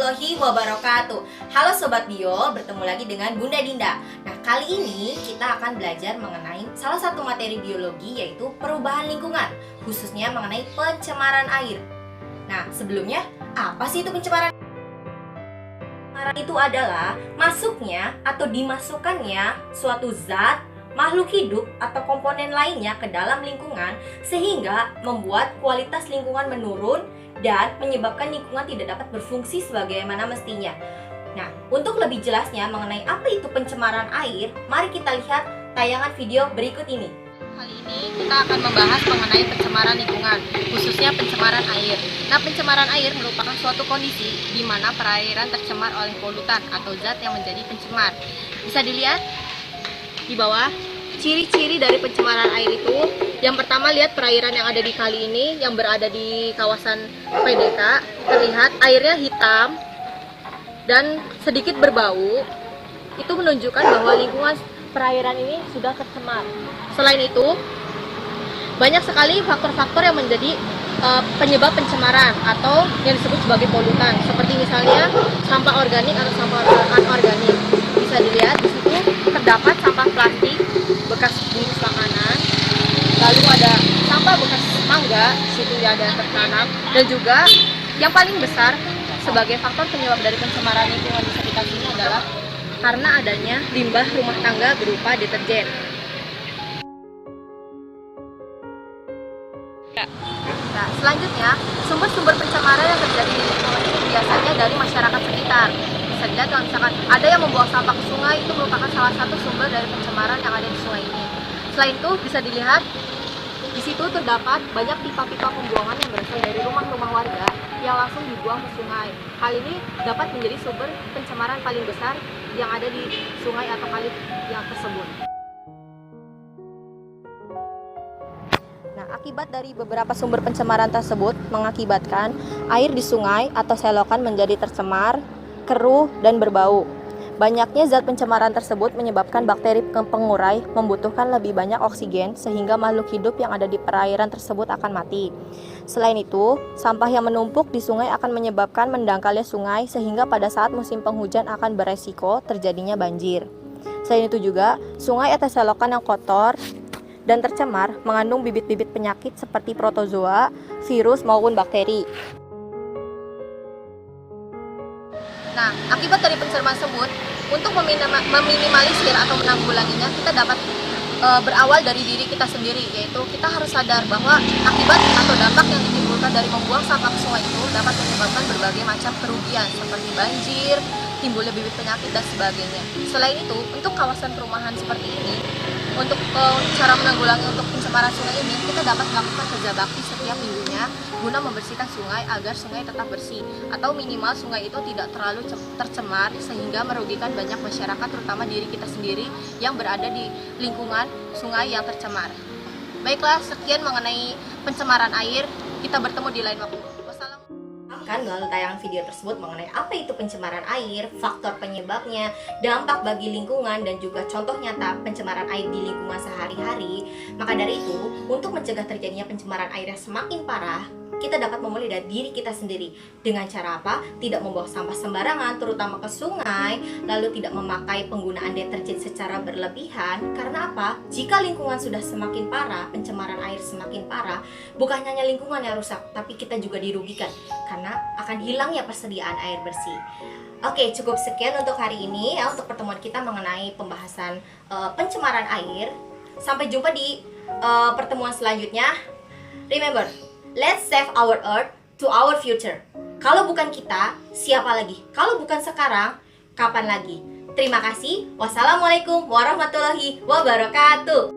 warahmatullahi wabarakatuh. Halo Sobat Bio, bertemu lagi dengan Bunda Dinda. Nah, kali ini kita akan belajar mengenai salah satu materi biologi, yaitu perubahan lingkungan, khususnya mengenai pencemaran air. Nah, sebelumnya, apa sih itu pencemaran? Pencemaran itu adalah masuknya atau dimasukkannya suatu zat, makhluk hidup atau komponen lainnya ke dalam lingkungan sehingga membuat kualitas lingkungan menurun dan menyebabkan lingkungan tidak dapat berfungsi sebagaimana mestinya. Nah, untuk lebih jelasnya mengenai apa itu pencemaran air, mari kita lihat tayangan video berikut ini. Kali ini kita akan membahas mengenai pencemaran lingkungan, khususnya pencemaran air. Nah, pencemaran air merupakan suatu kondisi di mana perairan tercemar oleh polutan atau zat yang menjadi pencemar. Bisa dilihat di bawah ciri-ciri dari pencemaran air itu. Yang pertama, lihat perairan yang ada di kali ini yang berada di kawasan PDK. Terlihat airnya hitam dan sedikit berbau. Itu menunjukkan bahwa lingkungan perairan ini sudah tercemar. Selain itu, banyak sekali faktor-faktor yang menjadi penyebab pencemaran atau yang disebut sebagai polutan, seperti misalnya sampah organik atau sampah anorganik. Bisa dilihat di situ terdapat sampah plastik bekas bungkus makanan, lalu ada sampah bekas mangga, situ ada tertanam, dan juga yang paling besar sebagai faktor penyebab dari pencemaran lingkungan di sekitar sini adalah karena adanya limbah rumah tangga berupa deterjen. Nah, selanjutnya, sumber-sumber pencemaran yang terjadi di lingkungan ini biasanya dari masyarakat sekitar. Bisa dilihat kalau misalkan ada yang membuang sampah ke sungai, itu merupakan salah satu sumber dari pencemaran yang ada di sungai ini. Selain itu, bisa dilihat di situ terdapat banyak pipa-pipa pembuangan yang berasal dari rumah-rumah warga yang langsung dibuang ke sungai. Hal ini dapat menjadi sumber pencemaran paling besar yang ada di sungai atau kali yang tersebut. Nah, akibat dari beberapa sumber pencemaran tersebut mengakibatkan air di sungai atau selokan menjadi tercemar, keruh, dan berbau. Banyaknya zat pencemaran tersebut menyebabkan bakteri pengurai membutuhkan lebih banyak oksigen sehingga makhluk hidup yang ada di perairan tersebut akan mati. Selain itu, sampah yang menumpuk di sungai akan menyebabkan mendangkalnya sungai sehingga pada saat musim penghujan akan beresiko terjadinya banjir. Selain itu juga, sungai atau selokan yang kotor dan tercemar mengandung bibit-bibit penyakit seperti protozoa, virus maupun bakteri. Nah, akibat dari pencemaran tersebut, untuk meminimalisir atau menanggulanginya, kita dapat berawal dari diri kita sendiri, yaitu kita harus sadar bahwa akibat atau dampak yang ditimbulkan dari membuang sampah ke sungai itu dapat menyebabkan berbagai macam kerugian seperti banjir, timbulnya bibit penyakit, dan sebagainya. Selain itu, untuk kawasan perumahan seperti ini, untuk cara menanggulangi untuk pencemaran sungai ini, kita dapat melakukan kerja bakti setiap minggunya guna membersihkan sungai agar sungai tetap bersih, atau minimal sungai itu tidak terlalu tercemar sehingga merugikan banyak masyarakat, terutama diri kita sendiri yang berada di lingkungan sungai yang tercemar. Baiklah, sekian mengenai pencemaran air. Kita bertemu di lain waktu. Melalui tayangan video tersebut mengenai apa itu pencemaran air, faktor penyebabnya, dampak bagi lingkungan, dan juga contoh nyata pencemaran air di lingkungan sehari-hari. Maka dari itu, untuk mencegah terjadinya pencemaran air yang semakin parah, kita dapat memulai dari diri kita sendiri. Dengan cara apa? Tidak membuang sampah sembarangan, terutama ke sungai, lalu tidak memakai penggunaan deterjen secara berlebihan. Karena apa? Jika lingkungan sudah semakin parah, pencemaran air semakin parah, bukan hanya lingkungan yang rusak, tapi kita juga dirugikan karena akan hilangnya persediaan air bersih. Oke, cukup sekian untuk hari ini ya, untuk pertemuan kita mengenai pembahasan pencemaran air. Sampai jumpa di pertemuan selanjutnya. Remember, let's save our earth to our future. Kalau bukan kita, siapa lagi? Kalau bukan sekarang, kapan lagi? Terima kasih. Wassalamualaikum warahmatullahi wabarakatuh.